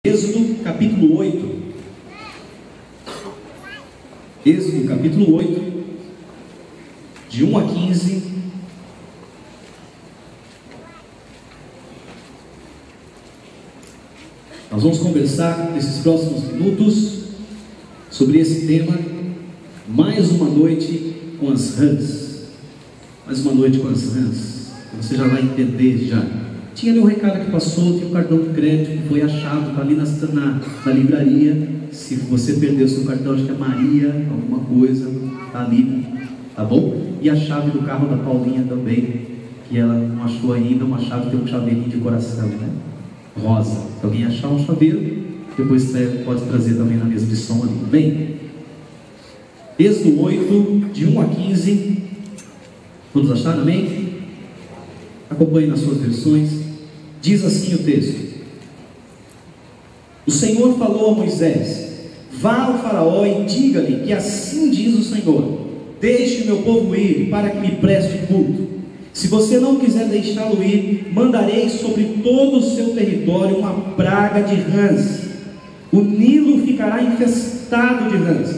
Êxodo capítulo 8. Êxodo capítulo 8, de 1 a 15. Nós vamos conversar nesses próximos minutos sobre esse tema, mais uma noite com as rãs. Mais uma noite com as rãs. Você já vai entender já. Tinha ali um recado que passou, tinha um cartão de crédito que foi achado, está ali na livraria. Se você perdeu seu cartão, acho que é Maria, alguma coisa, está ali, tá bom? E a chave do carro da Paulinha também, que ela não achou ainda, uma chave, tem um chaveirinho de coração, né? Rosa. Se alguém achar um chaveiro, depois você pode trazer também na mesa de som ali. Bem, Êxodo 8, de 1 a 15. Todos acharam, amém? Acompanhe nas suas versões. Diz assim o texto: O Senhor falou a Moisés: Vá ao faraó e diga-lhe que assim diz o Senhor: Deixe o meu povo ir, para que me preste culto. Se você não quiser deixá-lo ir, mandarei sobre todo o seu território uma praga de rãs. O Nilo ficará infestado de rãs.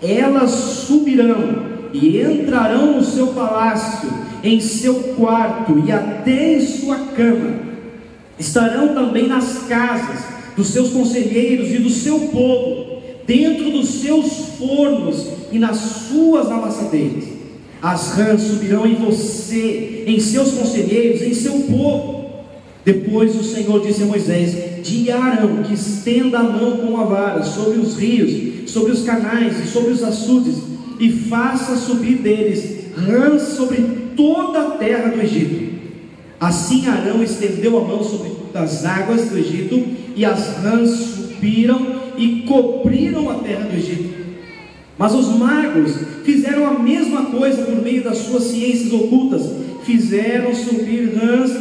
Elas subirão e entrarão no seu palácio, em seu quarto e até em sua cama. Estarão também nas casas dos seus conselheiros e do seu povo, dentro dos seus fornos e nas suas amassadeiras. As rãs subirão em você, em seus conselheiros, em seu povo. Depois o Senhor disse a Moisés: Diga a Arão que estenda a mão com a vara sobre os rios, sobre os canais e sobre os açudes, e faça subir deles rãs sobre toda a terra do Egito. Assim Arão estendeu a mão sobre as águas do Egito, e as rãs subiram e cobriram a terra do Egito. Mas os magos fizeram a mesma coisa por meio das suas ciências ocultas. Fizeram subir rãs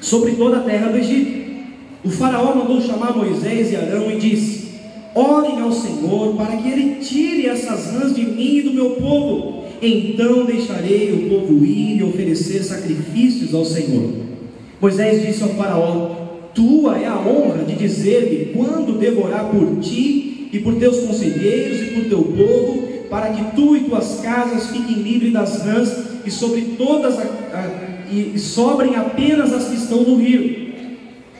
sobre toda a terra do Egito. O faraó mandou chamar Moisés e Arão e disse: Orem ao Senhor para que ele tire essas rãs de mim e do meu povo. Então deixarei o povo ir e oferecer sacrifícios ao Senhor. Moisés disse ao faraó: Tua é a honra de dizer-me quando devo orar por ti e por teus conselheiros e por teu povo, para que tu e tuas casas fiquem livres das rãs e sobre todas e sobrem apenas as que estão no rio.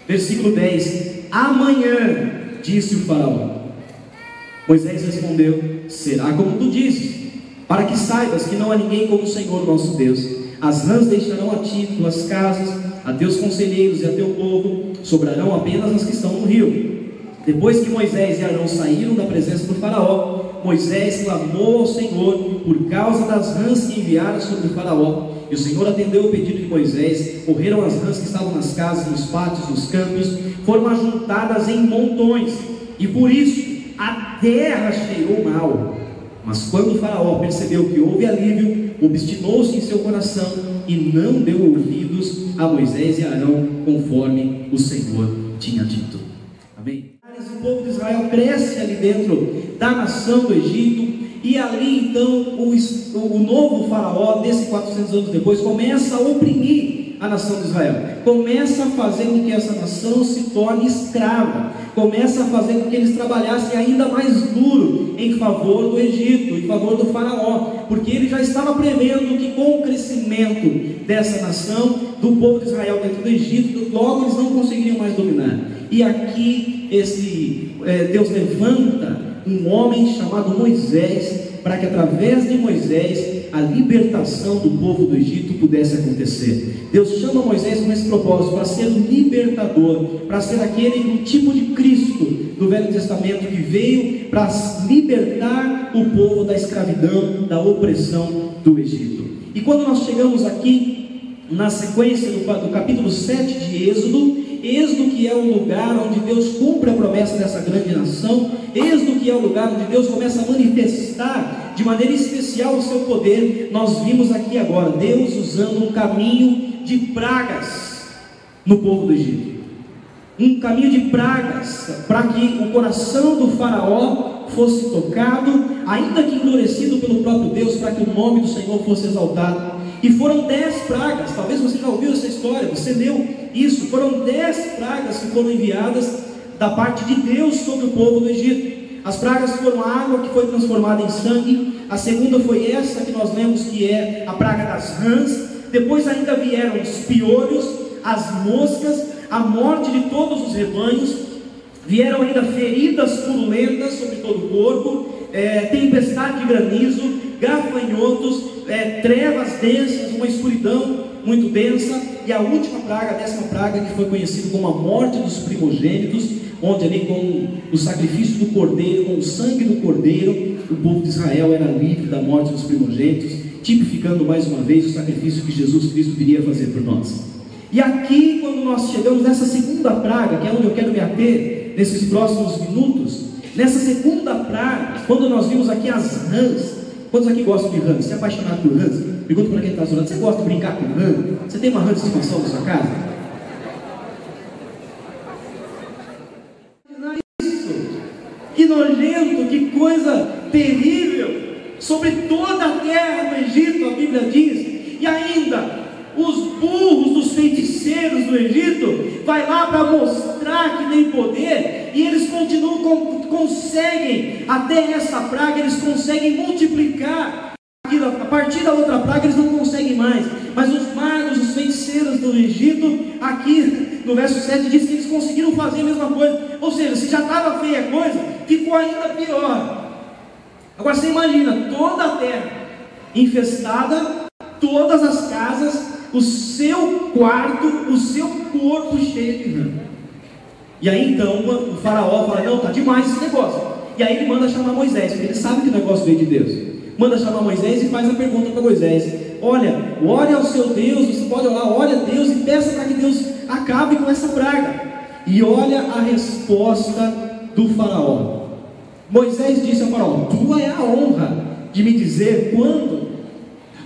Versículo 10: Amanhã, disse o faraó. Moisés respondeu: Será como tu dizes, para que saibas que não há ninguém como o Senhor nosso Deus. As rãs deixarão a ti tuas casas, a teus conselheiros e a teu povo, sobrarão apenas as que estão no rio. Depois que Moisés e Arão saíram da presença do faraó, Moisés clamou ao Senhor por causa das rãs que enviaram sobre o faraó. E o Senhor atendeu o pedido de Moisés. Morreram as rãs que estavam nas casas, nos pátios, nos campos, foram ajuntadas em montões, e por isso a terra cheirou mal. Mas quando o faraó percebeu que houve alívio, obstinou-se em seu coração e não deu ouvidos a Moisés e a Arão, conforme o Senhor tinha dito. Amém? O povo de Israel cresce ali dentro da nação do Egito, e ali então o novo faraó, desse 400 anos depois, começa a oprimir a nação de Israel, começa a fazer com que essa nação se torne escrava, começa a fazer com que eles trabalhassem ainda mais duro em favor do Egito, em favor do faraó, porque ele já estava prevendo que com o crescimento dessa nação, do povo de Israel dentro do Egito, logo eles não conseguiriam mais dominar. E aqui Deus levanta um homem chamado Moisés, para que através de Moisés a libertação do povo do Egito pudesse acontecer. Deus chama Moisés com esse propósito, para ser o libertador, para ser aquele tipo de Cristo do Velho Testamento que veio para libertar o povo da escravidão, da opressão do Egito. E quando nós chegamos aqui na sequência do capítulo 7 de Êxodo que é o lugar onde Deus cumpre a promessa dessa grande nação, Êxodo que é o lugar onde Deus começa a manifestar de maneira especial o seu poder, nós vimos aqui agora Deus usando um caminho de pragas no povo do Egito, um caminho de pragas, para que o coração do faraó fosse tocado, ainda que endurecido pelo próprio Deus, para que o nome do Senhor fosse exaltado. E foram 10 pragas, talvez você já ouviu essa história, você leu isso, foram 10 pragas que foram enviadas da parte de Deus sobre o povo do Egito. As pragas foram a água que foi transformada em sangue. A segunda foi essa que nós lemos, que é a praga das rãs. Depois ainda vieram os piolhos, as moscas, a morte de todos os rebanhos. Vieram ainda feridas purulentas sobre todo o corpo, tempestade de granizo, gafanhotos, trevas densas, uma escuridão muito densa. E a última praga, a 10ª praga, que foi conhecida como a morte dos primogênitos, onde ali com o sacrifício do cordeiro, com o sangue do cordeiro, o povo de Israel era livre da morte dos primogênitos, tipificando mais uma vez o sacrifício que Jesus Cristo viria fazer por nós. E aqui, quando nós chegamos nessa segunda praga, que é onde eu quero me ater nesses próximos minutos, nessa segunda praga, quando nós vimos aqui as rãs. Quantos aqui gostam de rãs? Você é apaixonado por rãs? Pergunta para quem está falando, você gosta de brincar com rã? Você tem uma rã de estimação na sua casa? Que nojento, que coisa terrível, sobre toda a terra do Egito, a Bíblia diz. E ainda, os burros dos feiticeiros do Egito, vai lá para mostrar que tem poder, e eles continuam, conseguem, até essa praga, eles conseguem multiplicar. A partir da outra praga eles não conseguem mais, mas os magos, os feiticeiros do Egito, aqui no verso 7 diz que eles conseguiram fazer a mesma coisa. Ou seja, se já estava feia a coisa, ficou ainda pior. Agora você imagina, toda a terra infestada, todas as casas, o seu quarto, o seu corpo cheio de rã. E aí então o faraó fala, não, está demais esse negócio. E aí ele manda chamar Moisés, porque ele sabe que o negócio veio de Deus. Manda chamar Moisés e faz a pergunta para Moisés: olha, ore ao seu Deus, você pode orar, ore a Deus e peça para que Deus acabe com essa praga. E olha a resposta do faraó. Moisés disse ao faraó: tua é a honra de me dizer quando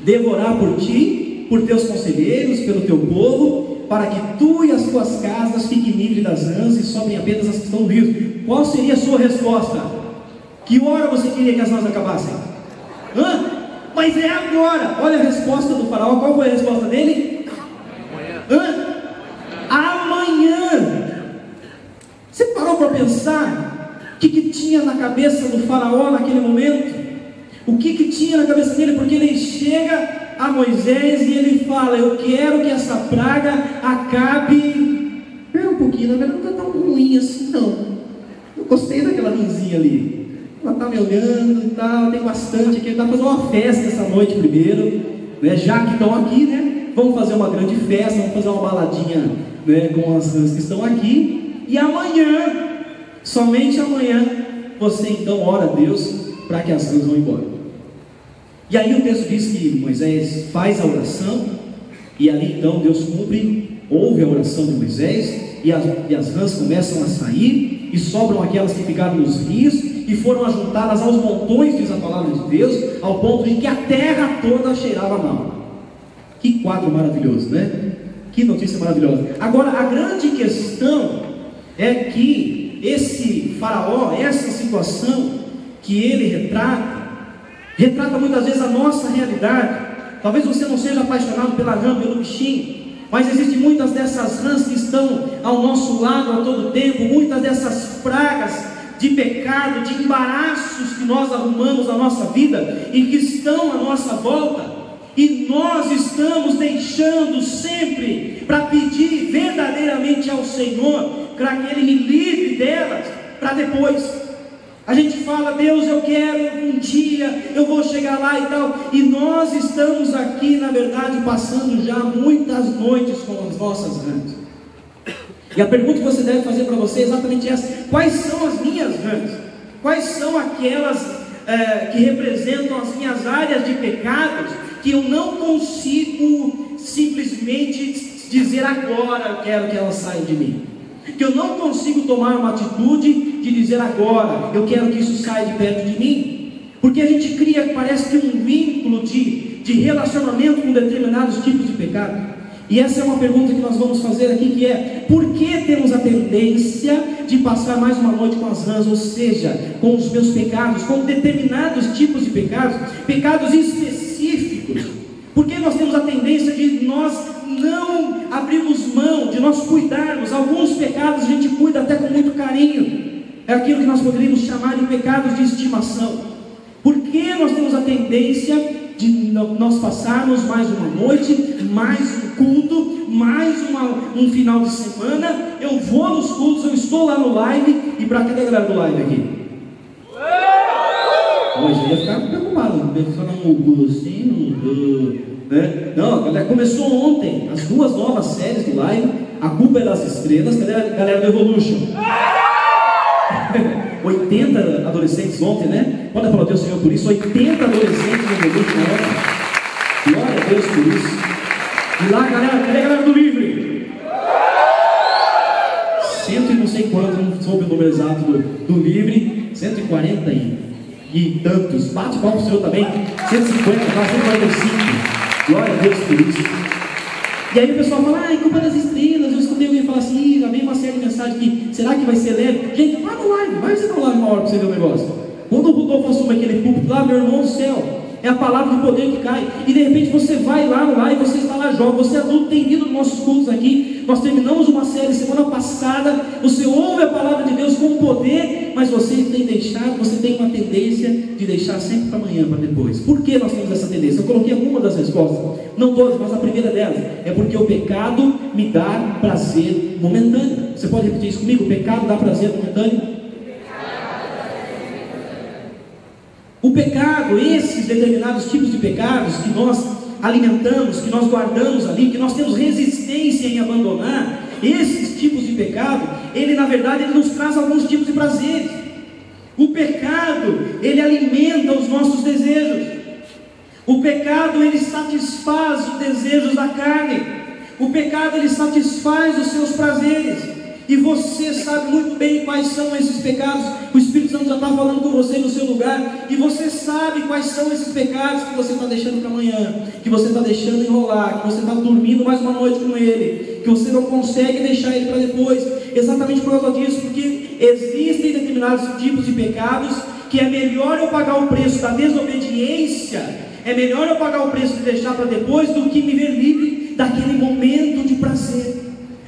devorar por ti, por teus conselheiros, pelo teu povo, para que tu e as tuas casas fiquem livres das rãs e sobrem apenas as que estão no rio. Qual seria a sua resposta? Que hora você queria que as rãs acabassem? Hã? Mas é agora. Olha a resposta do faraó. Qual foi a resposta dele? Amanhã. Amanhã. Você parou para pensar o que tinha na cabeça do faraó naquele momento? O que tinha na cabeça dele? Porque ele chega a Moisés e ele fala: eu quero que essa praga acabe. Espera um pouquinho, na verdade não está tão ruim assim não. Eu gostei daquela rãzinha ali. Ela está me olhando e tal, tem bastante aqui. Dá para fazer uma festa essa noite primeiro, né? Já que estão aqui, né? Vamos fazer uma grande festa, vamos fazer uma baladinha, né, com as rãs que estão aqui. E amanhã, somente amanhã, você então ora a Deus para que as rãs vão embora. E aí o texto diz que Moisés faz a oração, e ali então Deus cumpre, ouve a oração de Moisés, e as rãs começam a sair, e sobram aquelas que ficaram nos rios, e foram ajuntadas aos montões, diz a palavra de Deus, ao ponto de que a terra toda cheirava mal. Que quadro maravilhoso, né? Que notícia maravilhosa. Agora, a grande questão é que esse faraó, essa situação que ele retrata muitas vezes a nossa realidade. Talvez você não seja apaixonado pela rã, pelo bichinho, mas existem muitas dessas rãs que estão ao nosso lado a todo tempo, muitas dessas pragas de pecado, de embaraços que nós arrumamos na nossa vida e que estão à nossa volta, e nós estamos deixando sempre para pedir verdadeiramente ao Senhor para que Ele me livre delas, para depois. A gente fala: Deus, eu quero um dia, eu vou chegar lá e tal, e nós estamos aqui, na verdade, passando já muitas noites com as nossas rãs. E a pergunta que você deve fazer para você é exatamente essa: quais são as minhas rãs? Quais são aquelas que representam as minhas áreas de pecados, que eu não consigo simplesmente dizer agora eu quero que elas saiam de mim? Que eu não consigo tomar uma atitude de dizer agora eu quero que isso saia de perto de mim? Porque a gente cria, parece que um vínculo de relacionamento com determinados tipos de pecado. E essa é uma pergunta que nós vamos fazer aqui, que é: por que temos a tendência de passar mais uma noite com as rãs? Ou seja, com os meus pecados, com determinados tipos de pecados, pecados específicos. Por que nós temos a tendência de nós não abrirmos mão, de nós cuidarmos? Alguns pecados a gente cuida até com muito carinho, é aquilo que nós poderíamos chamar de pecados de estimação. Por que nós temos a tendência de nós passarmos mais uma noite, mais um culto, mais um final de semana? Eu vou nos cultos, eu estou lá no live, e para cadê a galera do live aqui? Hoje eu ia ficar preocupado, ia ficar assim, né? Não, a galera começou ontem, as 2 novas séries do live, A Culpa é das Estrelas. Cadê a galera do Evolution? 80 adolescentes ontem, né? Pode aplaudir o Senhor por isso. 80 adolescentes no Evolution ontem. Glória a Deus por isso. E lá, galera, cadê a galera do Livre? 100 e não sei quanto, não soube o número exato do Livre. 140 e tantos. Bate palma pro Senhor também. 150, quase 145. Glória a Deus por isso. E aí o pessoal fala, Culpa das Estrelas. Eu escutei alguém falar assim, já vem uma série de mensagens que, será que vai ser leve? Gente, vai no live, vai você no live uma hora para você ver o negócio. Quando o Rodolfo assume aquele púlpito lá, meu irmão do céu, é a palavra de poder que cai, e de repente você vai lá no live, você está lá jovem, você é adulto, tem vindo nos nossos cultos aqui. Nós terminamos uma série semana passada, você ouve a palavra de Deus com poder, mas você tem deixado, você tem uma tendência de deixar sempre para amanhã, para depois. Por que nós temos essa tendência? Eu coloquei algumas das respostas, não todas, mas a primeira delas é porque o pecado me dá prazer momentâneo. Você pode repetir isso comigo? O pecado dá prazer momentâneo? O pecado, esses determinados tipos de pecados que nós alimentamos, que nós guardamos ali, que nós temos resistência em abandonar, esses tipos de pecado, ele na verdade ele nos traz alguns tipos de prazeres. O pecado, ele alimenta os nossos desejos. O pecado, ele satisfaz os desejos da carne. O pecado, ele satisfaz os seus prazeres. E você sabe muito bem quais são esses pecados. O Espírito Santo já está falando com você no seu lugar. E você sabe quais são esses pecados que você está deixando para amanhã, que você está deixando enrolar, que você está dormindo mais uma noite com ele, que você não consegue deixar ele para depois. Exatamente por causa disso, porque existem determinados tipos de pecados que é melhor eu pagar o preço da desobediência, é melhor eu pagar o preço de deixar para depois, do que me ver livre daquele momento de prazer,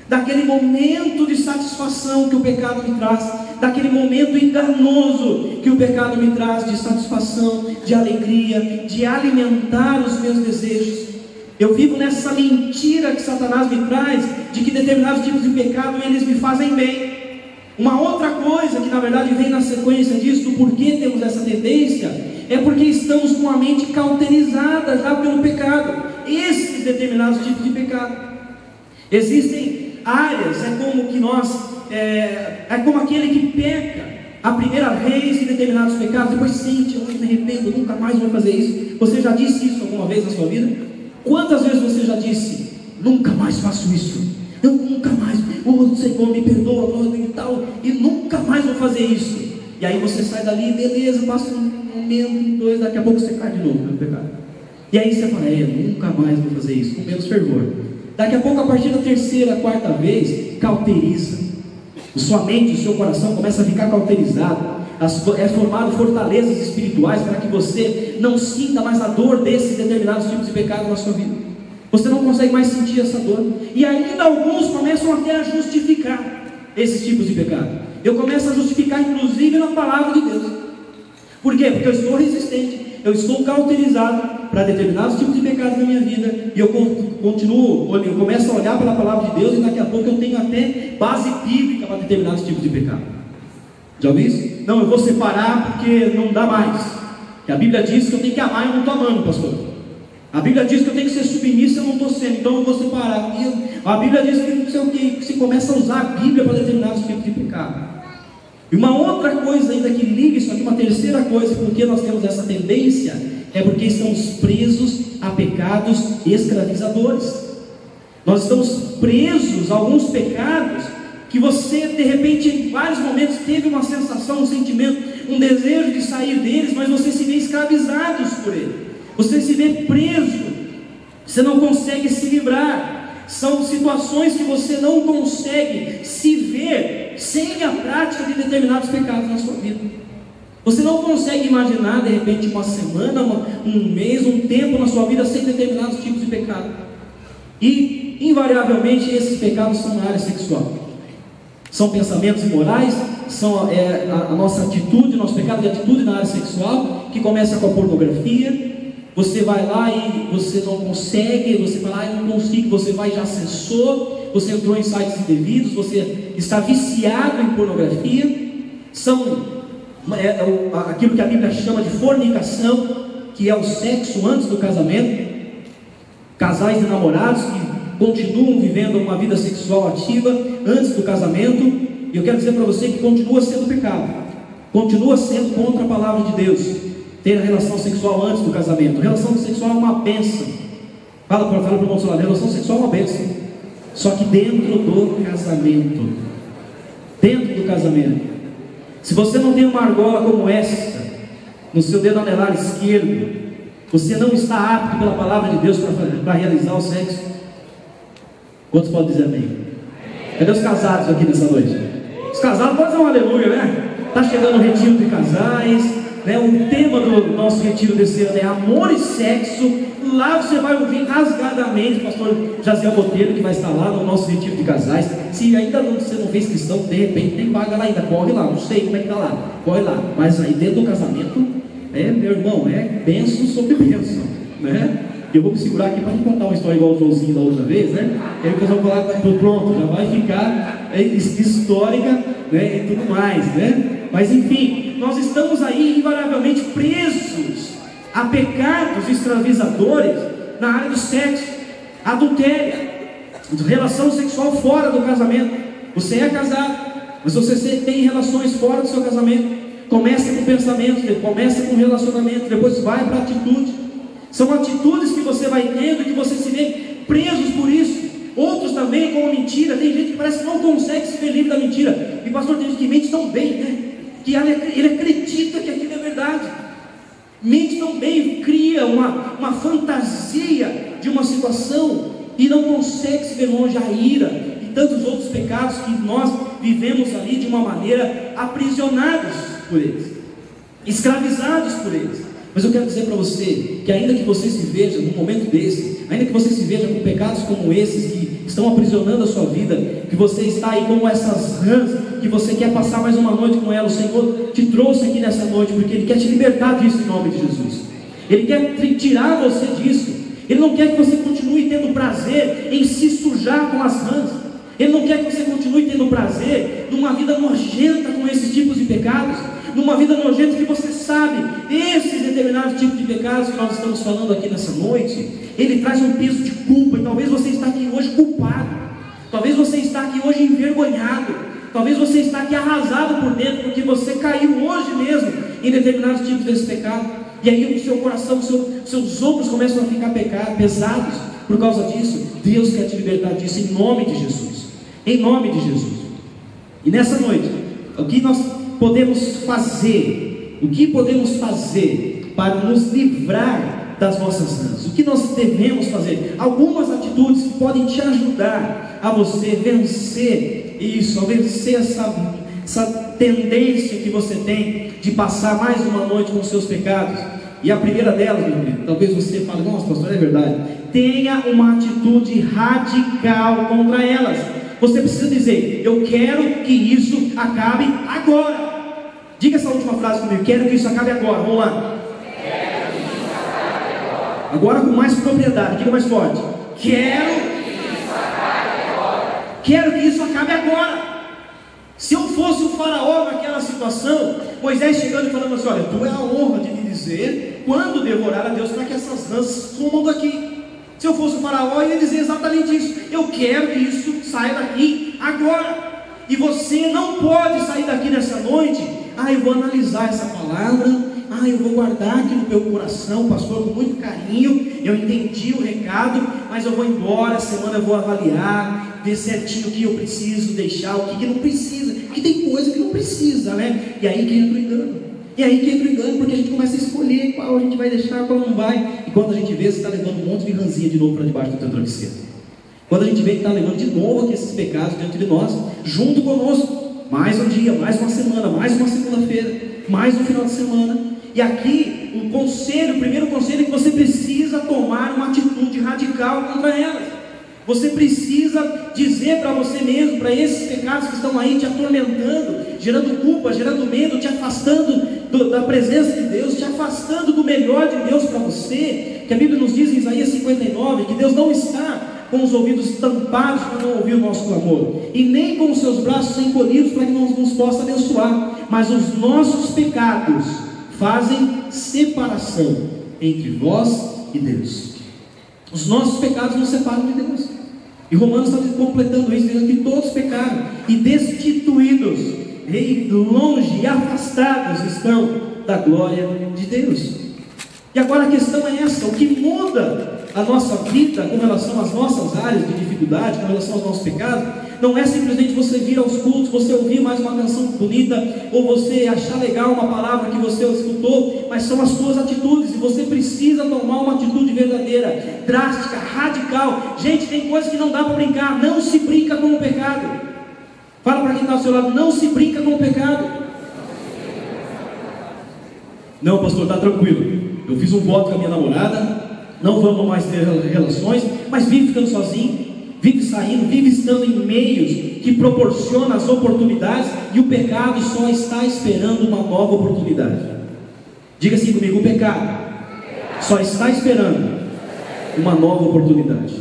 daquele momento de satisfação que o pecado me traz, daquele momento enganoso que o pecado me traz, de satisfação, de alegria, de alimentar os meus desejos. Eu vivo nessa mentira que Satanás me traz, de que determinados tipos de pecado eles me fazem bem. Uma outra coisa que na verdade vem na sequência disso, do porquê temos essa tendência, é porque estamos com a mente cauterizada já pelo pecado. Esses determinados tipos de pecado. Existem áreas, é como aquele que peca a primeira vez em determinados pecados, depois sente, eu me arrependo, nunca mais vou fazer isso. Você já disse isso alguma vez na sua vida? Quantas vezes você já disse, nunca mais faço isso, eu nunca mais, o Senhor me perdoa e tal, e nunca mais vou fazer isso? E aí você sai dali, beleza, passa um momento, 2, daqui a pouco você cai de novo no pecado. E aí você fala, nunca mais vou fazer isso, com menos fervor. Daqui a pouco, a partir da 3ª, 4ª vez, cauteriza. Sua mente, o seu coração começa a ficar cauterizado. É formado fortalezas espirituais para que você não sinta mais a dor desses determinados tipos de pecado na sua vida. Você não consegue mais sentir essa dor. E ainda alguns começam até a justificar esses tipos de pecado. Eu começo a justificar inclusive na palavra de Deus. Por quê? Porque eu estou resistente, eu estou cauterizado para determinados tipos de pecados na minha vida, e eu começo a olhar pela palavra de Deus, e daqui a pouco eu tenho até base bíblica para determinados tipos de pecado. Já ouviu isso? Não, eu vou separar porque não dá mais. Que a Bíblia diz que eu tenho que amar e eu não estou amando, pastor. A Bíblia diz que eu tenho que ser submisso e eu não estou sendo, então eu vou separar. A Bíblia diz que não sei o que você começa a usar a Bíblia para determinados tipos de pecado. E uma outra coisa ainda que liga isso aqui, uma terceira coisa, porque nós temos essa tendência, é porque estamos presos a pecados escravizadores. Nós estamos presos a alguns pecados que você de repente em vários momentos teve uma sensação, um sentimento, um desejo de sair deles, mas você se vê escravizado por ele, você se vê preso, você não consegue se livrar. São situações que você não consegue se ver sem a prática de determinados pecados na sua vida. Você não consegue imaginar, de repente, uma semana, um mês, um tempo na sua vida sem determinados tipos de pecado. E, invariavelmente, esses pecados são na área sexual. São pensamentos imorais, são a nossa atitude, nosso pecado de atitude na área sexual, que começa com a pornografia. Você vai lá e você não consegue, você fala, eu não consigo, você vai e já acessou, você entrou em sites indevidos, você está viciado em pornografia. São aquilo que a Bíblia chama de fornicação, que é o sexo antes do casamento. Casais de namorados que continuam vivendo uma vida sexual ativa antes do casamento, e eu quero dizer para você que continua sendo pecado, continua sendo contra a palavra de Deus ter a relação sexual antes do casamento. Relação sexual é uma bênção. Fala para o irmão do seu lado, relação sexual é uma bênção, só que dentro do casamento. Dentro do casamento. Se você não tem uma argola como esta no seu dedo anelar esquerdo, você não está apto pela palavra de Deus para realizar o sexo. Quantos podem dizer amém? Cadê os casados aqui nessa noite? Os casados podem dizer um aleluia, né? Está chegando o retiro de casais, né? O tema do nosso retiro desse ano é amor e sexo. Lá você vai ouvir rasgadamente o pastor Jaziel Botelho, que vai estar lá no nosso retiro de casais. Se ainda você não fez cristão, de repente tem vaga lá ainda, corre lá, não sei como é que está lá, corre lá. Mas aí dentro do casamento, meu irmão, bênção sobre bênção, né? Eu vou me segurar aqui para não contar uma história igual o Joãozinho da outra vez, né? Aí o pessoal falar, pronto, já vai ficar histórica, né? E tudo mais, né? Mas enfim, nós estamos aí invariavelmente presos a pecados escravizadores na área do sexo, adultério, relação sexual fora do casamento. Você é casado, mas você tem relações fora do seu casamento. Começa com pensamentos, começa com relacionamento, depois vai para atitude. São atitudes que você vai tendo e que você se vê presos por isso. Outros também com a mentira. Tem gente que parece que não consegue se ver livre da mentira. E pastor, tem gente que mente tão bem, né? Que ele acredita que aquilo é verdade. Mente tão bem, cria uma fantasia de uma situação e não consegue se ver longe. A ira e tantos outros pecados que nós vivemos ali de uma maneira aprisionados por eles, escravizados por eles. Mas eu quero dizer para você que ainda que você se veja num momento desse, ainda que você se veja com pecados como esses que estão aprisionando a sua vida, que você está aí como essas rãs, que você quer passar mais uma noite com ela, o Senhor te trouxe aqui nessa noite porque Ele quer te libertar disso em nome de Jesus. Ele quer tirar você disso. Ele não quer que você continue tendo prazer em se sujar com as rãs. Ele não quer que você continue tendo prazer numa vida nojenta com esses tipos de pecados, numa vida nojenta que você sabe, esses determinados tipos de pecados que nós estamos falando aqui nessa noite, ele traz um peso de culpa. E talvez você está aqui hoje culpado, talvez você está aqui hoje envergonhado, talvez você está aqui arrasado por dentro, porque você caiu hoje mesmo em determinados tipos desse pecado, e aí o seu coração, seus ombros começam a ficar pesados por causa disso. Deus quer te libertar disso em nome de Jesus, em nome de Jesus. E nessa noite, o que nós podemos fazer? O que podemos fazer para nos livrar das nossas rãs? O que nós devemos fazer? Algumas atitudes que podem te ajudar a você vencer isso, a vencer essa tendência que você tem de passar mais uma noite com seus pecados. E a primeira delas, meu amigo, talvez você fale, nossa pastor, é verdade. Tenha uma atitude radical contra elas. Você precisa dizer, eu quero que isso acabe agora. Diga essa última frase comigo, quero que isso acabe agora. Vamos lá. Quero que isso acabe agora. Agora com mais propriedade, diga mais forte. Quero que isso acabe agora. Quero que isso acabe agora. Se eu fosse o faraó naquela situação, Moisés chegando e falando assim, olha, tu é a honra de me dizer quando devorar a Deus para que essas rãs sumam daqui. Se eu fosse o faraó, eu ia dizer exatamente isso. Eu quero que isso saia daqui agora. E você não pode sair daqui nessa noite. Eu vou analisar essa palavra. Eu vou guardar aqui no meu coração, pastor, com muito carinho. Eu entendi o recado, mas eu vou embora. Essa semana eu vou avaliar, ver certinho o que eu preciso deixar, o que não precisa. Porque tem coisa que não precisa, né? E aí que entra o engano. Porque a gente começa a escolher qual a gente vai deixar, qual não vai. E quando a gente vê, você está levando um monte de ranzinha de novo para debaixo do teu travesseiro. Quando a gente vê que está levando de novo aqui esses pecados diante de nós, junto conosco, mais um dia, mais uma semana segunda-feira, mais um final de semana. E aqui, o primeiro conselho é que você precisa tomar uma atitude radical contra elas. Você precisa dizer para você mesmo, para esses pecados que estão aí te atormentando, gerando culpa, gerando medo, te afastando da presença de Deus, te afastando do melhor de Deus para você, que a Bíblia nos diz em Isaías 59, que Deus não está com os ouvidos tampados para não ouvir o nosso clamor, e nem com os seus braços encolhidos para que não nos possa abençoar, mas os nossos pecados fazem separação entre vós e Deus. Os nossos pecados nos separam de Deus. E Romanos está completando isso, dizendo que todos pecaram e destituídos, e longe e afastados estão da glória de Deus. E agora a questão é essa: o que muda a nossa vida com relação às nossas áreas de dificuldade, com relação aos nossos pecados, não é simplesmente você vir aos cultos, você ouvir mais uma canção bonita, ou você achar legal uma palavra que você escutou, mas são as suas atitudes, e você precisa tomar uma atitude verdadeira, drástica, radical. Gente, tem coisas que não dá para brincar. Não se brinca com o pecado. Fala para quem está ao seu lado: não se brinca com o pecado. Não, pastor, está tranquilo, eu fiz um voto com a minha namorada, não vamos mais ter relações, mas vive ficando sozinho, vive saindo, vive estando em meios que proporcionam as oportunidades, e o pecado só está esperando uma nova oportunidade. Diga assim comigo: o pecado só está esperando uma nova oportunidade.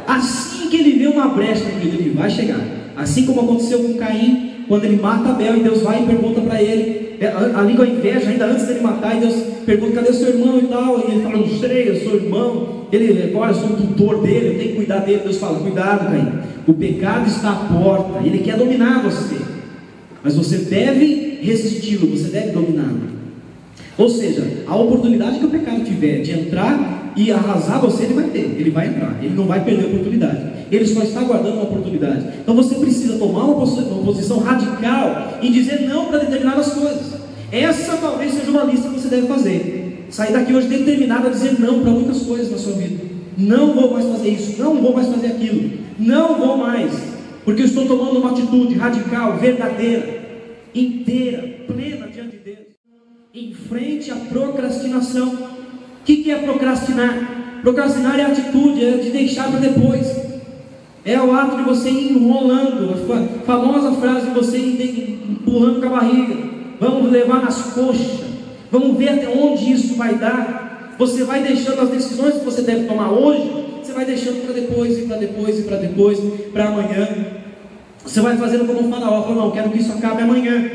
Assim que ele vê uma brecha, ele vai chegar. Assim como aconteceu com Caim, quando ele mata Abel, e Deus vai e pergunta para ele, ali com a inveja, ainda antes dele matar, e Deus pergunta: cadê seu irmão e tal? E ele fala: não sei, eu sou irmão. Ele, agora eu sou o tutor dele, eu tenho que cuidar dele. Deus fala: cuidado, Caim, o pecado está à porta, ele quer dominar você, mas você deve resisti-lo, você deve dominá-lo. Ou seja, a oportunidade que o pecado tiver de entrar e arrasar você, ele vai ter, ele vai entrar, ele não vai perder a oportunidade, ele só está aguardando uma oportunidade. Então você precisa tomar uma posição radical e dizer não para determinadas coisas. Essa talvez seja uma lista que você deve fazer. Sair daqui hoje determinado a dizer não para muitas coisas na sua vida. Não vou mais fazer isso, não vou mais fazer aquilo, não vou mais, porque eu estou tomando uma atitude radical, verdadeira, inteira, plena diante de Deus. Em frente à procrastinação. O que é procrastinar? Procrastinar é a atitude, é de deixar para depois. É o ato de você ir enrolando, a famosa frase de você ir empurrando com a barriga. Vamos levar nas coxas, vamos ver até onde isso vai dar. Você vai deixando as decisões que você deve tomar hoje, você vai deixando para depois, e para depois, e para depois, para amanhã. Você vai fazendo como o Faraó, falou: não, quero que isso acabe amanhã.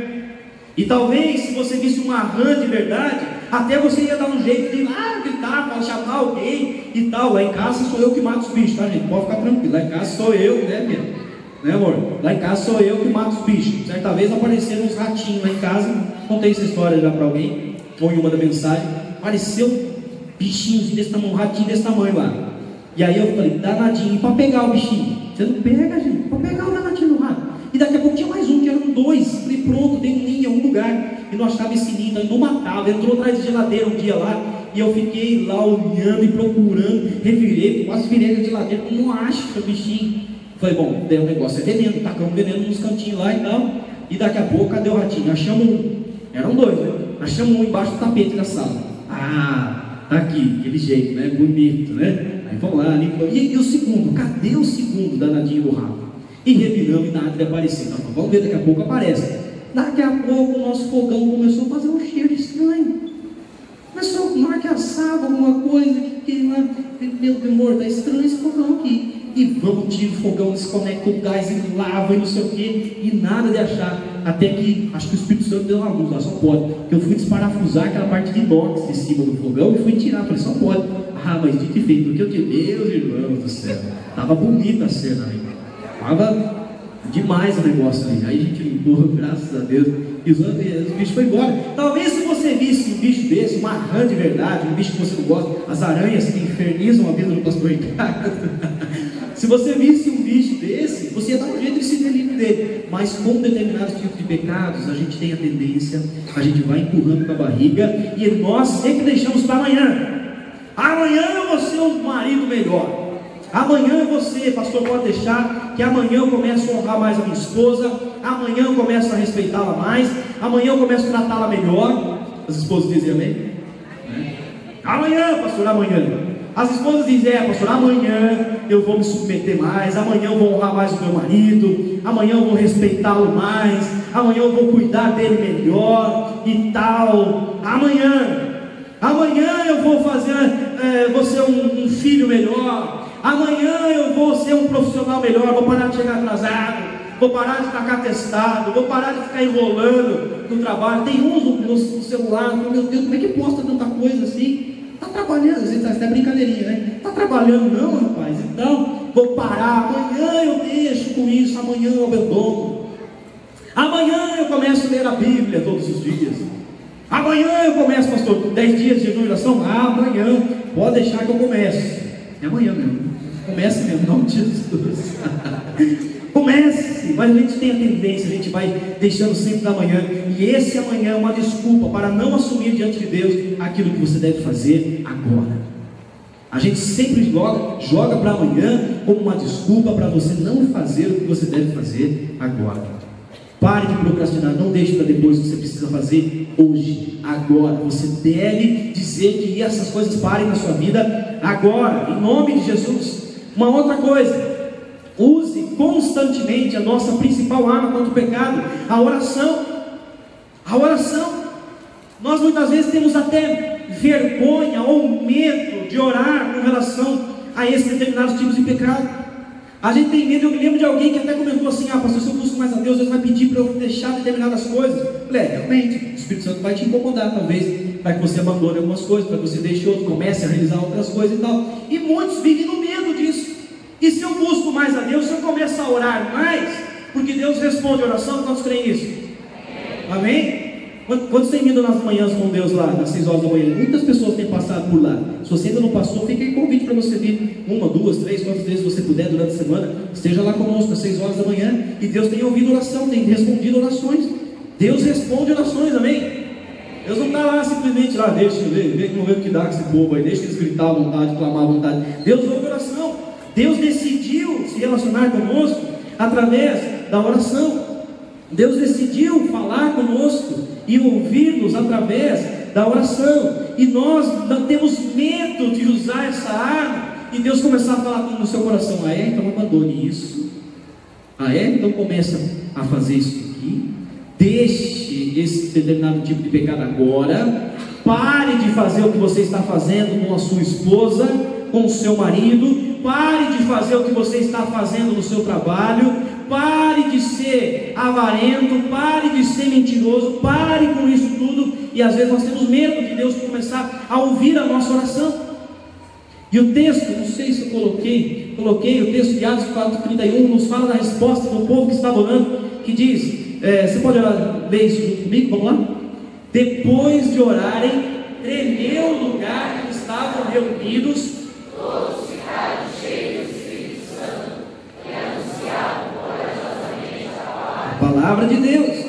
E talvez, se você visse uma rã de verdade, até você ia dar um jeito de gritar, para chamar alguém e tal. Lá em casa sou eu que mato os bichos, tá, gente? Pode ficar tranquilo, lá em casa sou eu, né amor? Lá em casa sou eu que mato os bichos. Certa vez apareceram uns ratinhos lá em casa, contei essa história já para alguém, ou em uma da mensagem, apareceu bichinhos desse tamanho, um ratinho desse tamanho lá. E aí eu falei: danadinho, para pegar o bichinho. Você não pega, gente, para pegar o danadinho do rato. E daqui a pouco tinha mais um, que eram dois. Falei: pronto, dei um ninho em algum lugar. E não achava esse ninho, então ele não matava. Entrou atrás de geladeira um dia lá, e eu fiquei lá olhando e procurando. Revirei, quase virei a geladeira, não acho o bichinho. Falei: bom, daí o negócio é veneno, tacamos veneno nos cantinhos lá e tal. E daqui a pouco, cadê o ratinho? Achamos um. Eram dois, né? Achamos um embaixo do tapete da sala. Tá aqui, aquele jeito, né? Bonito, né? Aí vamos lá, e o segundo? Cadê o segundo danadinho do rato? E reviramos e nada de aparecer. Então, vamos ver, daqui a pouco aparece. Daqui a pouco o nosso fogão começou a fazer um cheiro estranho. Começou a mar que assava alguma coisa. Meu amor, está estranho esse fogão aqui. E vamos, tira o fogão, desconecta o gás e lava e não sei o que. E nada de achar. Até que, acho que o Espírito Santo deu uma luz lá, só pode. Porque eu fui desparafusar aquela parte de inox de cima do fogão e fui tirar. Falei: só pode. Mas dito e feito, porque eu te Deus, irmãos do céu. Estava bonita a cena ali. Estava demais o negócio ali. Aí a gente limpou, graças a Deus, e os bichos foram embora. Talvez se você visse um bicho desse, uma rã de verdade, um bicho que você não gosta, as aranhas que infernizam a vida do pastor Ricardo. Se você visse um bicho desse, você ia dar um jeito de se livre dele. Mas com determinados tipos de pecados, a gente tem a tendência, a gente vai empurrando com a barriga, e nós sempre deixamos para amanhã. Amanhã eu vou ser um marido melhor. Amanhã você, pastor, pode deixar que amanhã eu começo a honrar mais a minha esposa. amanhã eu começo a respeitá-la mais, amanhã eu começo a tratá-la melhor. As esposas dizem amém? Amanhã, pastor, amanhã. As esposas dizem, pastor, amanhã eu vou me submeter mais, amanhã eu vou honrar mais o meu marido, amanhã eu vou respeitá-lo mais, amanhã eu vou cuidar dele melhor e tal. Amanhã eu vou vou ser um filho melhor, amanhã eu vou ser um profissional melhor, vou parar de chegar atrasado, vou parar de tacar atestado, vou parar de ficar enrolando no trabalho. Tem uns no celular, meu Deus, como é que posta tanta coisa assim? Está trabalhando, isso é brincadeirinha, né? Está trabalhando não, rapaz? Então, vou parar, amanhã eu deixo com isso, amanhã eu abandono. Amanhã eu começo a ler a Bíblia todos os dias. Amanhã eu começo, pastor, 10 dias de jejum e oração. Amanhã, pode deixar que eu comece. É amanhã mesmo, comece mesmo, em nome de Jesus. Comece, mas a gente tem a tendência, a gente vai deixando sempre da manhã, e esse amanhã é uma desculpa para não assumir diante de Deus aquilo que você deve fazer agora. A gente sempre joga para amanhã como uma desculpa para você não fazer o que você deve fazer agora. Pare de procrastinar, não deixe para depois o que você precisa fazer hoje, agora. Você deve dizer que essas coisas parem na sua vida agora, em nome de Jesus. Uma outra coisa: use constantemente a nossa principal arma contra o pecado, a oração. A oração. Nós muitas vezes temos até vergonha ou medo de orar com relação a esses determinados tipos de pecado. A gente tem medo. Eu me lembro de alguém que até comentou assim: pastor, se eu busco mais a Deus, Deus vai pedir para eu deixar determinadas coisas. Eu falei, realmente, o Espírito Santo vai te incomodar, talvez, para que você abandone algumas coisas, para que você deixe outras, comece a realizar outras coisas e tal. E muitos vivem no medo disso. E se eu busco mais a Deus, se eu começo a orar mais, porque Deus responde a oração, quantos creem nisso? Amém? Quantos têm vindo nas manhãs com Deus lá, nas 6 horas da manhã? Muitas pessoas têm passado por lá. Se você ainda não passou, fica aí convite para você vir 1, 2, 3, quantas vezes você puder durante a semana. Esteja lá conosco às 6 horas da manhã. E Deus tem ouvido oração, tem respondido orações. Deus responde orações, amém? Deus não está lá simplesmente lá, deixa eu ver, vamos ver o que dá com esse povo aí, deixa eles gritar à vontade, clamar à vontade. Deus ouve oração. Deus decidiu se relacionar conosco através da oração. Deus decidiu falar conosco e ouvir-nos através da oração. E nós não temos medo de usar essa arma e Deus começar a falar no seu coração: então abandone isso. Então começa a fazer isso aqui. Deixe esse determinado tipo de pecado agora. Pare de fazer o que você está fazendo com a sua esposa, com o seu marido. Pare de fazer o que você está fazendo no seu trabalho. Pare de ser avarento, pare de ser mentiroso, pare com isso tudo. E às vezes nós temos medo de Deus começar a ouvir a nossa oração. E o texto, não sei se eu coloquei o texto de Atos 4:31, nos fala da resposta do povo que estava orando, que diz, você pode ler isso junto comigo? Vamos lá? Depois de orarem, tremeu o lugar que estavam reunidos, todos ficaram cheios do Espírito Santo e anunciavam corajosamente a palavra de Deus.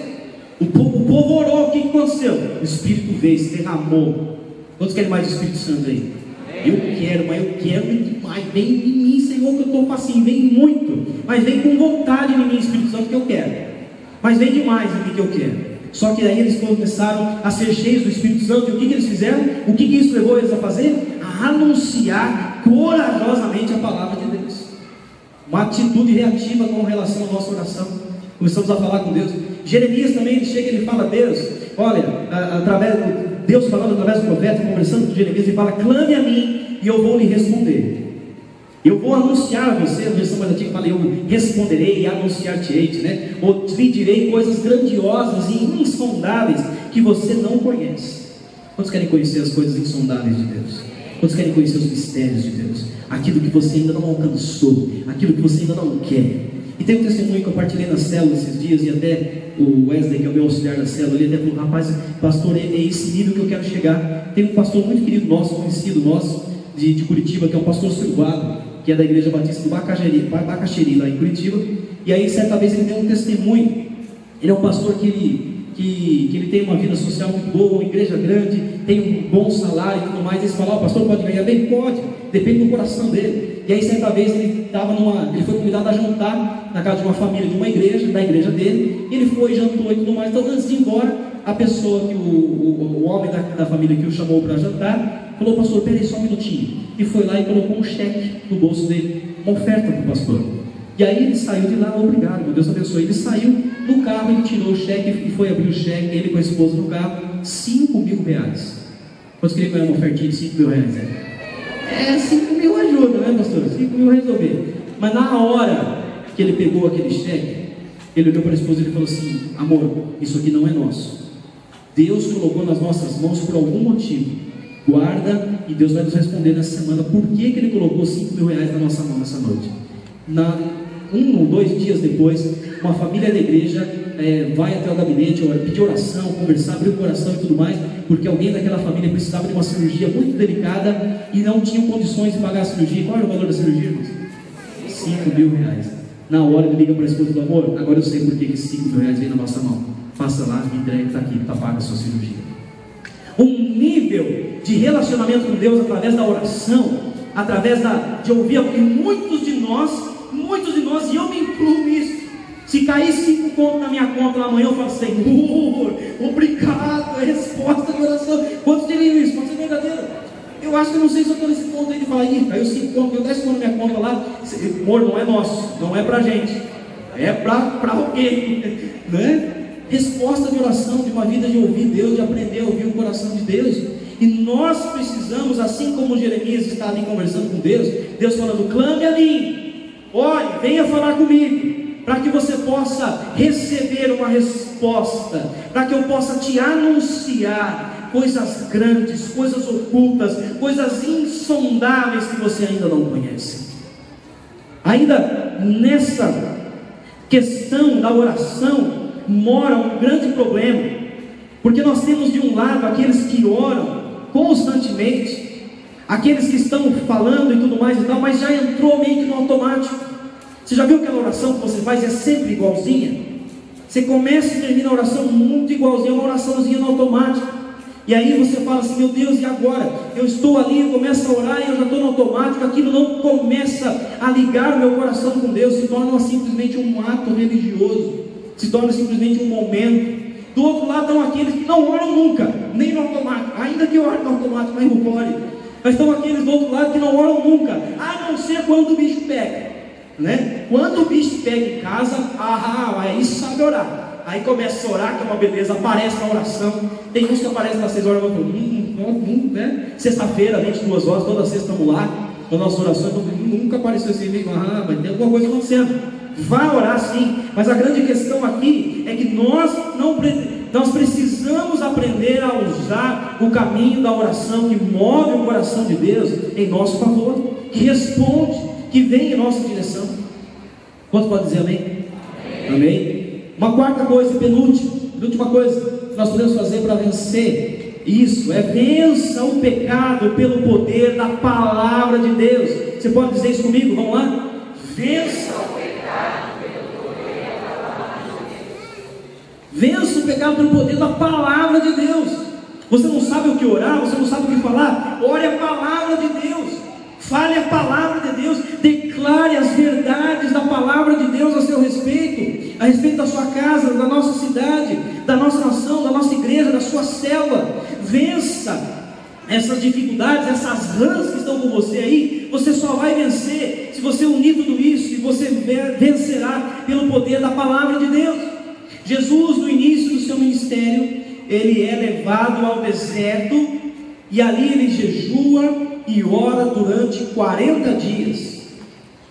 O povo orou, o que aconteceu? O Espírito veio, se derramou. Quantos querem mais do Espírito Santo aí? Eu quero, mas eu quero demais. Vem em mim, Senhor, que eu estou assim, vem muito, mas vem com vontade em mim, Espírito Santo, que eu quero. Mas vem demais em mim que eu quero. Só que aí eles começaram a ser cheios do Espírito Santo. E o que eles fizeram? O que isso levou eles a fazer? A anunciar corajosamente a palavra de Deus. Uma atitude reativa com relação à nossa oração. Começamos a falar com Deus. Jeremias também, ele chega e ele fala: Deus, olha, Deus falando através do profeta, conversando com Jeremias, ele fala: clame a mim e eu vou lhe responder. Eu vou anunciar a você. A versão mais antiga fala: eu responderei e anunciar-te-ei, né? Ou te direi coisas grandiosas e insondáveis que você não conhece. Quantos querem conhecer as coisas insondáveis de Deus? Quantos querem conhecer os mistérios de Deus? Aquilo que você ainda não alcançou, aquilo que você ainda não quer. E tem um testemunho que eu partilhei na célula esses dias, e até o Wesley, que é o meu auxiliar da célula, ele até falou: rapaz, pastor, é esse nível que eu quero chegar. Tem um pastor muito querido nosso, conhecido nosso, de Curitiba, que é o pastor Silvado, que é da Igreja Batista do Bacaxeri, lá em Curitiba. E aí certa vez ele deu um testemunho. Ele é um pastor que que ele tem uma vida social muito boa, uma igreja grande, tem um bom salário e tudo mais. Eles falam: o pastor pode ganhar bem? Pode, depende do coração dele. E aí certa vez ele foi convidado a jantar na casa de uma família de uma igreja, da igreja dele. Ele foi, jantou e tudo mais. Então, antes de ir embora, a pessoa, o homem da família que o chamou para jantar, falou: pastor, peraí só um minutinho. E foi lá e colocou um cheque no bolso dele, uma oferta para o pastor. E aí ele saiu de lá: obrigado, meu Deus abençoe. Ele saiu no carro, ele tirou o cheque e foi abrir o cheque, ele com a esposa no carro, 5 mil reais. Quantos queriam ganhar uma ofertinha de 5 mil reais? 5 mil ajuda, né, pastor? 5 mil resolver. Mas na hora que ele pegou aquele cheque, ele olhou para a esposa e ele falou assim: amor, isso aqui não é nosso. Deus colocou nas nossas mãos por algum motivo. Guarda, e Deus vai nos responder nessa semana por que ele colocou 5 mil reais na nossa mão nessa noite. 1 ou 2 dias depois, uma família da igreja vai até o gabinete, pedir oração, conversar, abrir o coração e tudo mais, porque alguém daquela família precisava de uma cirurgia muito delicada e não tinham condições de pagar a cirurgia. Qual era o valor da cirurgia, irmãos? 5 mil reais. Na hora ele liga para a esposa do amor: agora eu sei por que esses 5 mil reais vem na nossa mão. Faça lá, me entrega, está aqui, está paga a sua cirurgia. Um nível de relacionamento com Deus através da oração, através de ouvir, porque muitos de nós, e eu me incluo nisso, se cair 5 contos na minha conta amanhã, eu falo: Senhor, obrigado, é resposta de oração. Quantos diriam isso? Pode ser verdadeiro? Eu acho que eu não sei se eu estou nesse ponto aí de falar: caiu 5 contos, eu 10 contos na minha conta lá. Amor, não é nosso, não é pra gente, é pra alguém, né? Resposta de oração, de uma vida de ouvir Deus, de aprender a ouvir o coração de Deus. E nós precisamos, assim como Jeremias está ali conversando com Deus, Deus falando: clame a mim, olhe, venha falar comigo, para que você possa receber uma resposta, para que eu possa te anunciar coisas grandes, coisas ocultas, coisas insondáveis que você ainda não conhece. Ainda nessa questão da oração mora um grande problema, porque nós temos de um lado aqueles que oram constantemente, aqueles que estão falando e tudo mais e tal, mas já entrou meio que no automático. Você já viu aquela oração que você faz e é sempre igualzinha? Você começa e termina a oração muito igualzinha, uma oraçãozinha no automático. E aí você fala assim: meu Deus, e agora? Eu estou ali, eu começo a orar e eu já estou no automático. Aquilo não começa a ligar o meu coração com Deus, se torna simplesmente um ato religioso, se torna simplesmente um momento. Do outro lado estão aqueles que não oram nunca, nem no automático, ainda que orem no automático, mas não ore. Mas estão aqueles do outro lado que não oram nunca, a não ser quando o bicho pega, né? Quando o bicho pega em casa, aí sabe orar. Aí começa a orar, que é uma beleza, aparece na oração. Tem uns que aparecem nas 6 horas, né? Sexta-feira, 22 horas, toda sexta estamos lá, nas nossas orações. Nunca apareceu esse livro: mas tem alguma coisa acontecendo. Vai orar sim, mas a grande questão aqui é que nós precisamos aprender a usar o caminho da oração que move o coração de Deus em nosso favor, que responde, que vem em nossa direção. Quantos podem dizer amém? Amém? Uma quarta coisa, penúltima coisa que nós podemos fazer para vencer isso é: vença o pecado pelo poder da palavra de Deus. Você pode dizer isso comigo? Vamos lá? Vença o pecado pelo poder da palavra de Deus. Vença o pecado pelo poder da palavra de Deus. Você não sabe o que orar, você não sabe o que falar? Ore a palavra de Deus, fale a palavra de Deus, declare as verdades da palavra de Deus a seu respeito, a respeito da sua casa, da nossa cidade, da nossa nação, da nossa igreja, da sua célula. Vença essas dificuldades, essas rãs que estão com você aí. Você só vai vencer se você unir tudo isso, e você vencerá pelo poder da palavra de Deus. Jesus, no início do seu ministério, ele é levado ao deserto, e ali ele jejua e ora durante 40 dias.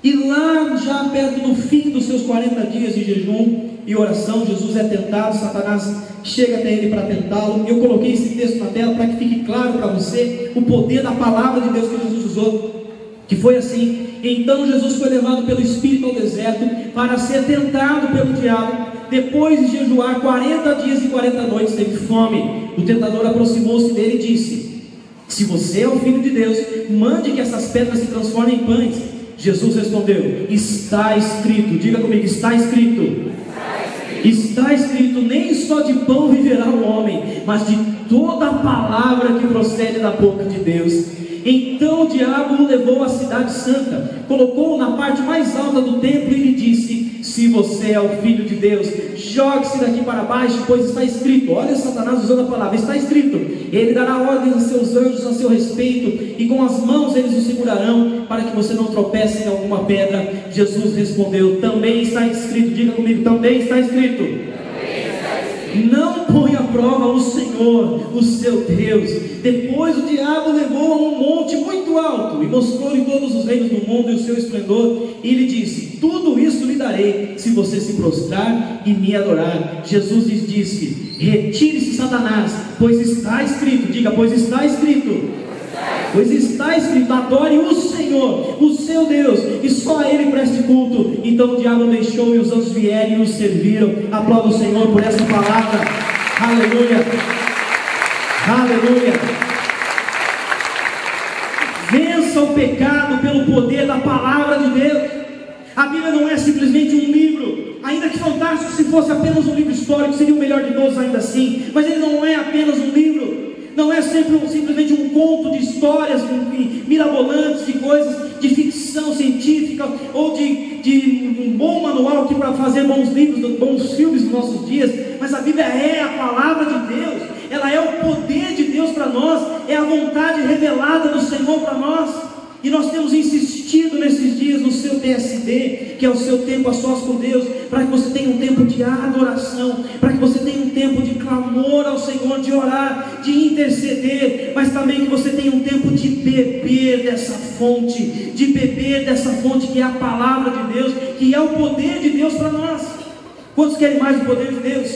E lá, já perto do fim dos seus 40 dias de jejum e oração, Jesus é tentado. Satanás chega até ele para tentá-lo. Eu coloquei esse texto na tela para que fique claro para você o poder da palavra de Deus que Jesus usou, que foi assim: então Jesus foi levado pelo Espírito ao deserto para ser tentado pelo diabo. Depois de jejuar 40 dias e 40 noites, teve fome. O tentador aproximou-se dele e disse: se você é o Filho de Deus, mande que essas pedras se transformem em pães. Jesus respondeu: está escrito. Diga comigo: está escrito. Está escrito. está escrito: nem só de pão viverá o homem, mas de toda a palavra que procede da boca de Deus. Então o diabo o levou à cidade santa, colocou-o na parte mais alta do templo e lhe disse: se você é o filho de Deus, jogue-se daqui para baixo, pois está escrito. Olha Satanás usando a palavra: está escrito, ele dará ordens a seus anjos a seu respeito, e com as mãos eles o segurarão, para que você não tropece em alguma pedra. Jesus respondeu: também está escrito. Diga comigo: também está escrito. Não põe à prova o Senhor, o seu Deus. Depois o diabo levou a um monte muito alto e mostrou-lhe todos os reinos do mundo e o seu esplendor, e lhe disse: tudo isso lhe darei, se você se prostrar e me adorar. Jesus lhes disse: retire-se, Satanás, pois está escrito. Diga: pois está escrito. Pois está escrito: adore o Senhor, o seu Deus, e só a Ele preste culto. Então o diabo deixou e os anjos vieram e os serviram. Aplauda o Senhor por essa palavra. Aleluia, aleluia. Vença o pecado pelo poder da palavra de Deus. A Bíblia não é simplesmente um livro, ainda que fantástico. Se fosse apenas um livro histórico, seria o melhor de todos ainda assim. Mas ele não é apenas um livro. Não é simplesmente um conto de histórias mirabolantes, de coisas de ficção científica, ou de um bom manual aqui para fazer bons livros, bons filmes nos nossos dias. Mas a Bíblia é a palavra de Deus, ela é o poder de Deus para nós, é a vontade revelada do Senhor para nós. E nós temos insistido nesses dias no seu TSD, que é o seu tempo a sós com Deus, para que você tenha um tempo de adoração, para que você tenha um tempo de clamor ao Senhor, de orar, de interceder, mas também que você tenha um tempo de beber dessa fonte, que é a palavra de Deus, que é o poder de Deus para nós. Quantos querem mais o poder de Deus?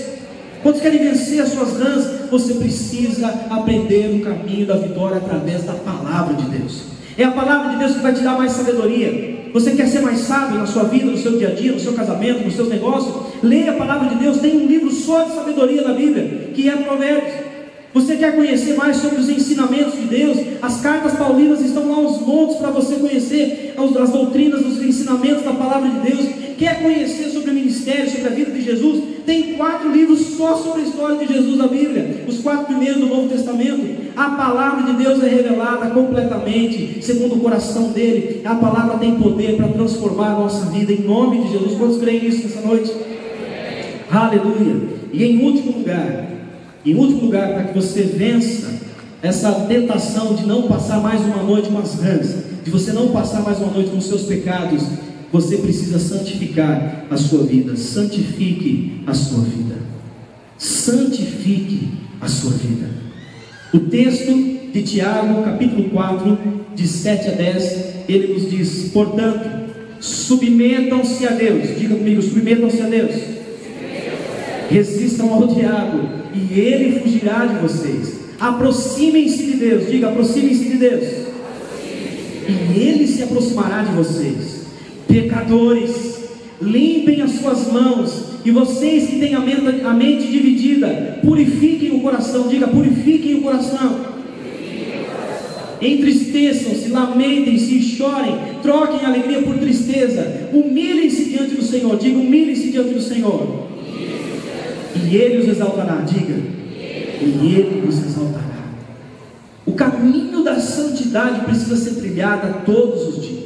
Quantos querem vencer as suas rãs? Você precisa aprender o caminho da vitória através da palavra de Deus. É a palavra de Deus que vai te dar mais sabedoria. Você quer ser mais sábio na sua vida, no seu dia a dia, no seu casamento, nos seus negócios? Leia a palavra de Deus. Tem um livro só de sabedoria na Bíblia, que é Provérbios. Você quer conhecer mais sobre os ensinamentos de Deus? As cartas paulinas estão lá aos montes para você conhecer as doutrinas, os ensinamentos da palavra de Deus. Quer conhecer sobre o ministério, sobre a vida de Jesus? Tem 4 livros só sobre a história de Jesus na Bíblia, os 4 primeiros do Novo Testamento. A palavra de Deus é revelada completamente, segundo o coração dele. A palavra tem poder para transformar a nossa vida, em nome de Jesus. Quantos creem nisso nessa noite? Aleluia. E em último lugar, para que você vença essa tentação de não passar mais uma noite com as rãs, de você não passar mais uma noite com os seus pecados, você precisa santificar a sua vida. Santifique a sua vida. Santifique a sua vida. O texto de Tiago, capítulo 4, de 7 a 10, ele nos diz: portanto, submetam-se a Deus. Diga comigo: submetam-se a Deus. Resistam ao diabo, e ele fugirá de vocês. Aproximem-se de Deus. Diga: aproximem-se de Deus, e ele se aproximará de vocês. Pecadores, limpem as suas mãos, e vocês que têm a mente dividida, purifiquem o coração. Diga: purifiquem o coração. Entristeçam-se, lamentem-se e chorem, troquem alegria por tristeza, humilhem-se diante do Senhor. Diga: humilhem-se diante do Senhor, e Ele os exaltará. Diga: e Ele os exaltará. O caminho da santidade precisa ser trilhado todos os dias.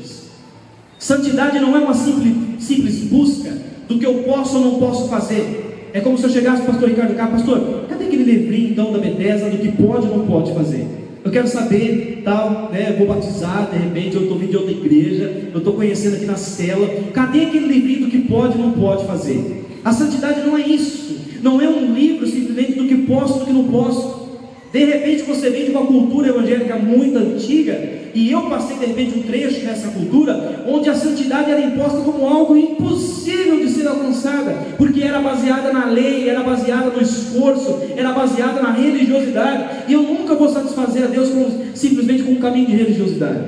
Santidade não é uma simples busca do que eu posso ou não posso fazer. É como se eu chegasse para o pastor Ricardo cá: pastor, cadê aquele livrinho então da Bethesda do que pode ou não pode fazer? Eu quero saber, tal, né? Vou batizar, de repente eu estou vindo de outra igreja, eu estou conhecendo aqui na cela. Cadê aquele livrinho do que pode ou não pode fazer? A santidade não é isso. Não é um livro simplesmente do que posso e do que não posso. De repente você vem de uma cultura evangélica muito antiga, e eu passei de repente um trecho nessa cultura, onde a santidade era imposta como algo impossível de ser alcançada, porque era baseada na lei, era baseada no esforço, era baseada na religiosidade, e eu nunca vou satisfazer a Deus simplesmente com um caminho de religiosidade.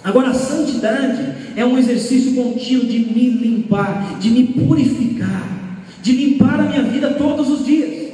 Agora, a santidade é um exercício contínuo de me limpar, de me purificar, de limpar a minha vida todos os dias.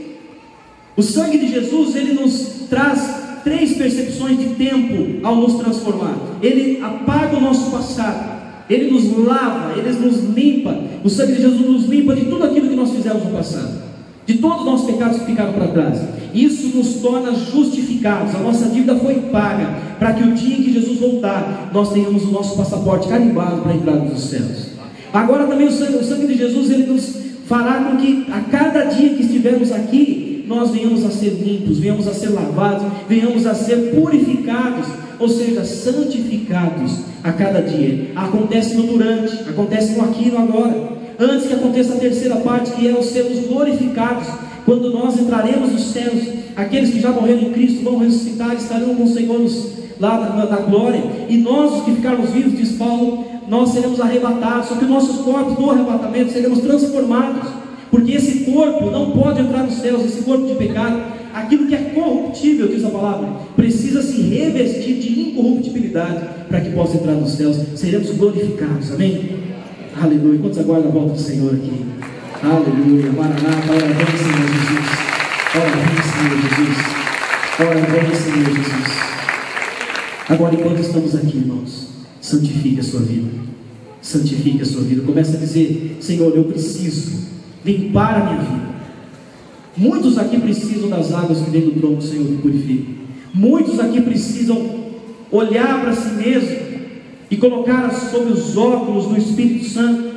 O sangue de Jesus, ele nos traz 3 percepções de tempo ao nos transformar. Ele apaga o nosso passado, Ele nos lava, Ele nos limpa. O sangue de Jesus nos limpa de tudo aquilo que nós fizemos no passado, de todos os nossos pecados que ficaram para trás. Isso nos torna justificados. A nossa dívida foi paga, para que o dia em que Jesus voltar, nós tenhamos o nosso passaporte carimbado para entrar nos céus. Agora também o sangue de Jesus, ele nos fará com que a cada dia que estivermos aqui, nós venhamos a ser limpos, venhamos a ser lavados, venhamos a ser purificados, ou seja, santificados a cada dia. Acontece no durante, acontece no aqui e no agora. Antes que aconteça a terceira parte, que é os sermos glorificados. Quando nós entraremos nos céus, aqueles que já morreram em Cristo vão ressuscitar, estarão com o Senhor lá na glória. E nós, os que ficarmos vivos, diz Paulo, nós seremos arrebatados. Só que nossos corpos no arrebatamento seremos transformados, porque esse corpo não pode entrar nos céus, esse corpo de pecado, aquilo que é corruptível, diz a palavra, precisa se revestir de incorruptibilidade para que possa entrar nos céus. Seremos glorificados, amém? Aleluia. Quantos aguardam a volta do Senhor aqui? Aleluia. Maranata, ora vem, Senhor Jesus. Ora vem, Senhor Jesus. Ora vem, Senhor Jesus. Agora, enquanto estamos aqui, irmãos, santifique a sua vida. Santifique a sua vida. Começa a dizer: Senhor, eu preciso limpar a minha vida. Muitos aqui precisam das águas que vem do trono do Senhor que purifica. Muitos aqui precisam olhar para si mesmo e colocar sob os óculos do Espírito Santo,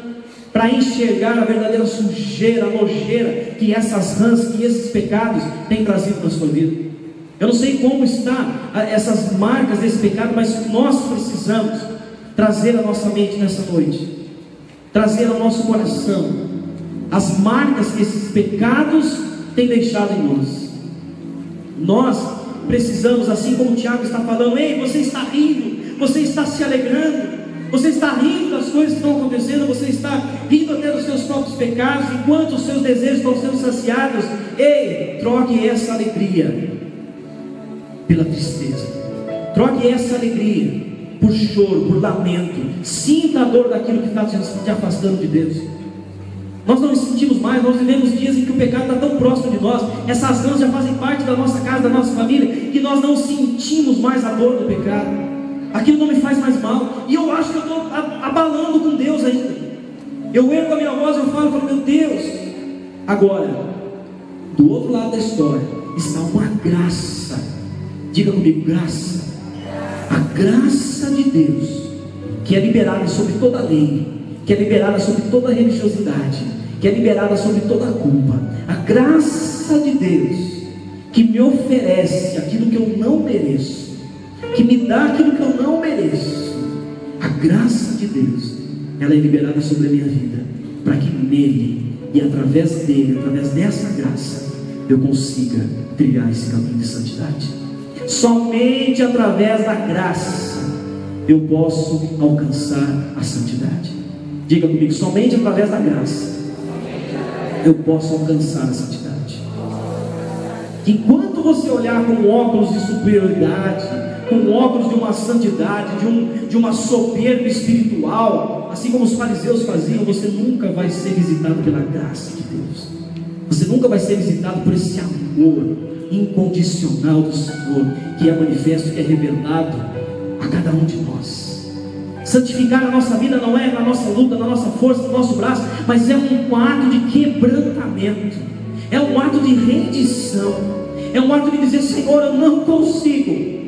para enxergar a verdadeira sujeira, a nojeira que essas rãs, que esses pecados têm trazido para a sua vida. Eu não sei como está essas marcas desse pecado, mas nós precisamos trazer à nossa mente nessa noite, trazer ao nosso coração as marcas que esses pecados têm deixado em nós. Nós precisamos, assim como o Tiago está falando: ei, você está rindo, você está se alegrando, você está rindo das coisas que estão acontecendo, você está rindo até dos seus próprios pecados, enquanto os seus desejos estão sendo saciados. Ei, troque essa alegria pela tristeza, troque essa alegria por choro, por lamento. Sinta a dor daquilo que está te afastando de Deus. Nós não nos sentimos mais, nós vivemos dias em que o pecado está tão próximo de nós, essas rãs já fazem parte da nossa casa, da nossa família, que nós não sentimos mais a dor do pecado. Aquilo não me faz mais mal, e eu acho que eu estou abalando com Deus ainda. Eu ergo a minha voz e eu falo: meu Deus. Agora, do outro lado da história está uma graça. Diga comigo: graça. A graça de Deus, que é liberada sobre toda a lei, que é liberada sobre toda a religiosidade, que é liberada sobre toda a culpa. A graça de Deus, que me oferece aquilo que eu não mereço, que me dá aquilo que eu não mereço. A graça de Deus, ela é liberada sobre a minha vida, para que nele e através dele, através dessa graça, eu consiga trilhar esse caminho de santidade. Somente através da graça eu posso alcançar a santidade. Diga comigo: somente através da graça eu posso alcançar a santidade. Enquanto você olhar com óculos de superioridade, com óculos de uma santidade, de uma soberba espiritual, assim como os fariseus faziam, você nunca vai ser visitado pela graça de Deus. Você nunca vai ser visitado por esse amor incondicional do Senhor, que é manifesto, que é revelado a cada um de nós. Santificar a nossa vida não é na nossa luta, na nossa força, no nosso braço, mas é um ato de quebrantamento, é um ato de rendição, é um ato de dizer: Senhor, eu não consigo,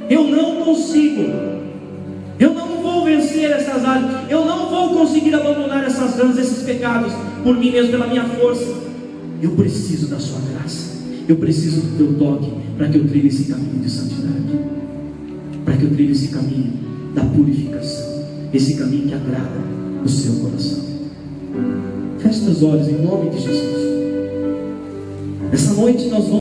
eu não vou vencer essas áreas, eu não vou conseguir abandonar essas rãs, esses pecados, por mim mesmo, pela minha força. Eu preciso da sua graça, eu preciso do teu toque, para que eu trilhe esse caminho de santidade, para que eu trilhe esse caminho da purificação, esse caminho que agrada o seu coração. Feche os olhos em nome de Jesus. Essa noite nós vamos